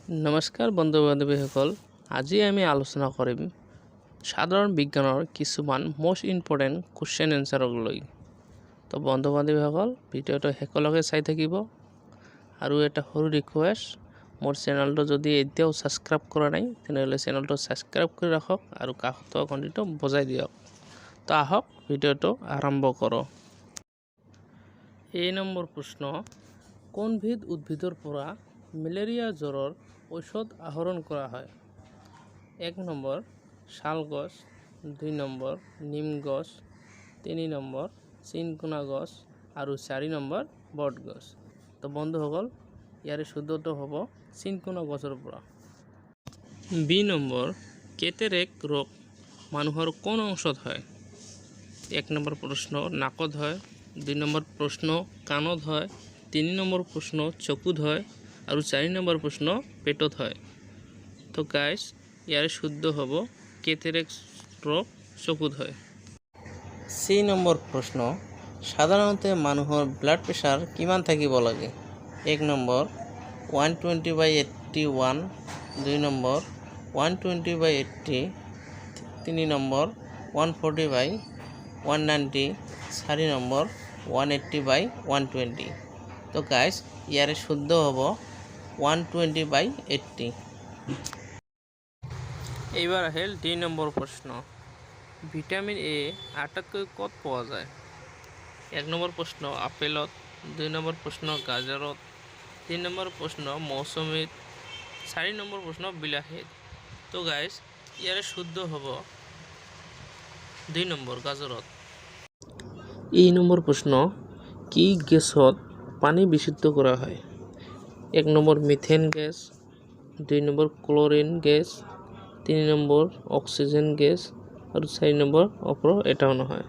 নমস্কাৰ বন্ধু বান্ধৱীসকল, আজি আমি আলোচনা কৰিম সাধাৰণ বিজ্ঞানৰ কিছুমান মোষ্ট ইম্পৰ্টেণ্ট কুৱেশ্যন এনচাৰক লৈ। তো বন্ধু বান্ধৱীসকল, ভিডিঅ'টো শেষলৈকে চাই থাকিব। আৰু এটা সৰু ৰিকুৱেষ্ট, মোৰ চেনেলটো যদি এতিয়াও ছাবস্ক্ৰাইব কৰা নাই তেনেহ'লে চেনেলটো ছাবস্ক্ৰাইব কৰি ৰাখক আৰু কাষত থকা ঘণ্টিটো বজাই দিয়ক। তো আহক ভিডিঅ'টো আৰম্ভ কৰোঁ। নম্বৰ প্ৰশ্ন, কোনবিধ উদ্ভিদৰ পৰা মেলেৰিয়া জ্বৰৰ ঔষধ আহৰণ কৰা হয়? 1 নম্বৰ শাল গছ, 2 নম্বৰ নিম গছ, 3 নম্বৰ চিনকোনা গছ আৰু 4 নম্বৰ বট গছ। তো বন্ধুসকল, ইয়াৰে শুদ্ধটো হ'ব চিনকোনা গছৰ পৰা। 2 নম্বৰ কেটেৰেক্ট ৰোগ মানুহৰ কোন অংশত হয়? 1 নম্বৰ প্ৰশ্ন নাকত হয়, 2 নম্বৰ প্ৰশ্ন কাণত হয়, 3 নম্বৰ প্ৰশ্ন চকুত হয় আৰু 4 নম্বৰ প্ৰশ্ন পেটত হয়। তো গাইজ, ইয়াৰ শুদ্ধ হ'ব কেটেৰেক্ট ৰোগ চকুত হয়। 3 নম্বৰ প্ৰশ্ন, সাধাৰণতে মানুহৰ ব্লাড প্ৰেছাৰ কিমান থাকিব লাগে? 1 নম্বৰ 120/81, 2 নম্বৰ 120/80, 3 নম্বৰ 140/190, 4 নম্বৰ 180/120। তো গাইজ, ইয়াৰে শুদ্ধ হ'ব 120/80। এইবাৰ আহিল 2 নম্বৰ প্ৰশ্ন, ভিটামিন এ আটাইতকৈ ক'ত পোৱা যায়? 1 নম্বৰ প্ৰশ্ন আপেলত, 2 নম্বৰ প্ৰশ্ন গাজৰত, 3 নম্বৰ প্ৰশ্ন মৌচুমীত, 4 নম্বৰ প্ৰশ্ন বিলাহীত। তো গাইজ, ইয়াৰে শুদ্ধ হ'ব 2 নম্বৰ গাজৰত। নম্বৰ প্ৰশ্ন, কি গেছত পানী বিশুদ্ধ কৰা হয়? 1 number methane gas, 2 number chlorine gas, 3 number oxygen gas আৰু 4 নম্বৰ অপৰ এটাও নহয়।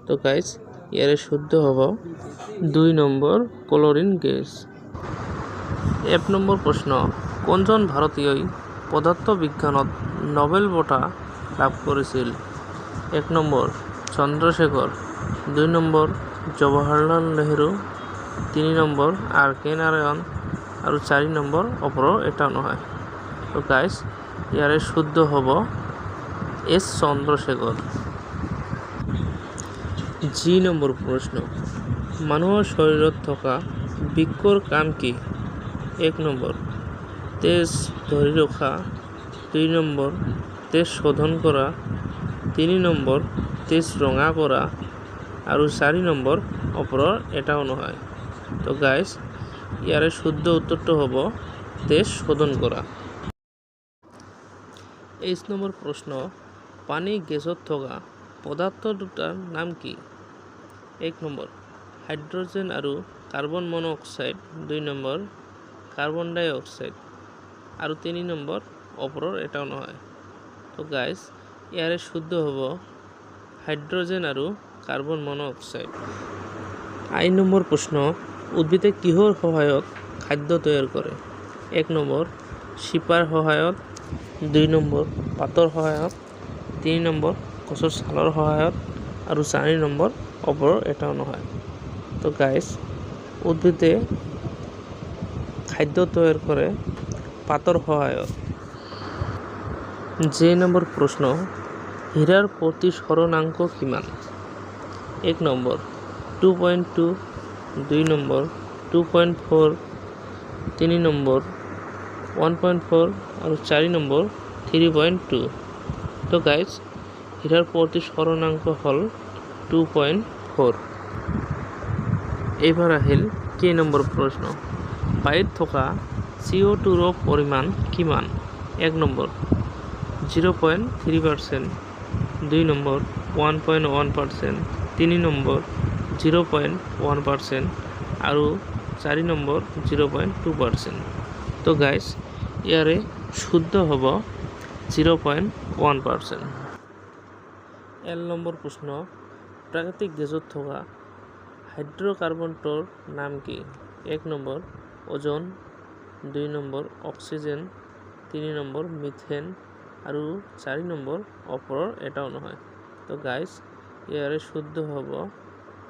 তো গাইজ, ইয়াৰে শুদ্ধ হ'ব 2 নম্বৰ ক্লৰিন গেছ। 1 নম্বৰ প্ৰশ্ন, কোনজন ভাৰতীয়ই পদাৰ্থ বিজ্ঞানত নোবেল বঁটা লাভ কৰিছিল? 1 number Chandrashekhar, 2 number Jawaharlal Nehru, 3 number R K. Narayan আৰু 4 নম্বৰ অপৰ এটাও নহয়। তো গাইজ, ইয়াৰে শুদ্ধ হ'ব এছ চন্দ্ৰশেখৰ। 2 নম্বৰ প্ৰশ্ন, মানুহৰ শৰীৰত থকা বৃক্কৰ কাম কি? 1 নম্বৰ তেজ ধৰি ৰখা, 2 নম্বৰ তেজ শোধন কৰা, 3 নম্বৰ তেজ ৰঙা কৰা আৰু 4 নম্বৰ অপৰৰ এটাও নহয়। তো গাইজ, ইয়াৰে শুদ্ধ উত্তৰটো হ'ব তেজ শোধন কৰা। 1 নম্বৰ প্ৰশ্ন, পানী গেছত থকা পদাৰ্থ দুটাৰ নাম কি? 1 নম্বৰ হাইড্ৰজেন আৰু কাৰ্বন মনো অক্সাইড, 2 নম্বৰ কাৰ্বন ডাই অক্সাইড আৰু 3 নম্বৰ অপৰৰ এটাও নহয়। তো গাইজ, ইয়াৰে শুদ্ধ হ'ব হাইড্ৰজেন আৰু কাৰ্বন মনো অক্সাইড। 2 নম্বৰ প্ৰশ্ন, উদ্ভিদে কিহৰ সহায়ত খাদ্য তৈয়াৰ কৰে? 1 নম্বৰ শিপাৰ সহায়ত, 2 নম্বৰ পাতৰ সহায়ত, 3 নম্বৰ গছৰ ছালৰ সহায়ত আৰু 4 নম্বৰ অপৰৰ এটাও নহয়। তো গাইজ, উদ্ভিদে খাদ্য তৈয়াৰ কৰে পাতৰ সহায়ত। 2 নম্বৰ প্ৰশ্ন, হীৰাৰ প্ৰতিসৰণাংক কিমান? 1 নম্বৰ 2.2, 2 নম্বৰ 2.4, 3 নম্বৰ 1.4 আৰু 4 নম্বৰ 3.2। তো গাইজ, হীৰাৰ প্ৰতিসৰণাংক হ'ল 2.4। এইবাৰ আহিল কেই নম্বৰ প্ৰশ্ন, বায়ুত থকা CO2ৰ পৰিমাণ কিমান? 1 নম্বৰ 0.3%, 2 নম্বৰ 1.1%, 3 নম্বৰ 0.1% আৰু 4 নম্বৰ 0.2%। তো গাইজ, ইয়াৰে শুদ্ধ হ'ব 0.1%। 1 নম্বৰ প্ৰশ্ন, প্ৰাকৃতিক গেছত থকা হাইড্ৰ'কাৰ্বনটোৰ নাম কি? 1 নম্বৰ ওজন, 2 নম্বৰ অক্সিজেন, 3 নম্বৰ মিথেন আৰু 4 নম্বৰ অপৰৰ এটাও নহয়। তো গাইজ, ইয়াৰে শুদ্ধ হ'ব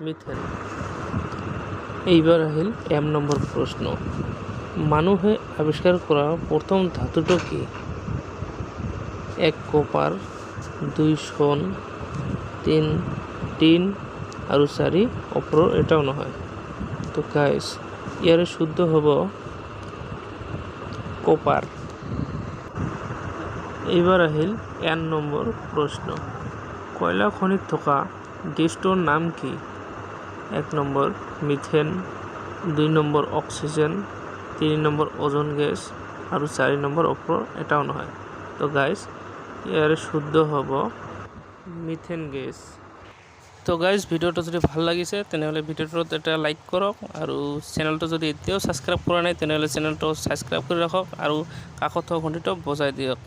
মিথেন। এইবাৰ আহিল 1 নম্বৰ প্ৰশ্ন, মানুহে আৱিষ্কাৰ কৰা প্ৰথম ধাতুটো কি? 1 কপাৰ, 2 সোণ, 3 টিন আৰু 4 অপৰৰ এটাও নহয়। তো গাইজ ইয়াৰে শুদ্ধ হ'ব কপাৰ। এইবাৰ আহিল n নম্বৰ প্ৰশ্ন। কয়লা খনিত থকা গেছটোৰ নাম কি? 1 number methane, 2 number oxygen, 3 number ওজন গেছ আৰু 4 নম্বৰ অপৰৰ এটাও নহয়। তো গাইজ ইয়াৰে শুদ্ধ হ'ব মিথেন গেছ। তো গাইজ ভিডিঅ'টো যদি ভাল লাগিছে তেনেহ'লে ভিডিঅ'টোত এটা লাইক কৰক আৰু চেনেলটো যদি এতিয়াও ছাবস্ক্ৰাইব কৰা নাই তেনেহ'লে চেনেলটো ছাবস্ক্ৰাইব কৰি ৰাখক আৰু কাষত থকা ঘণ্টিটো বজাই দিয়ক।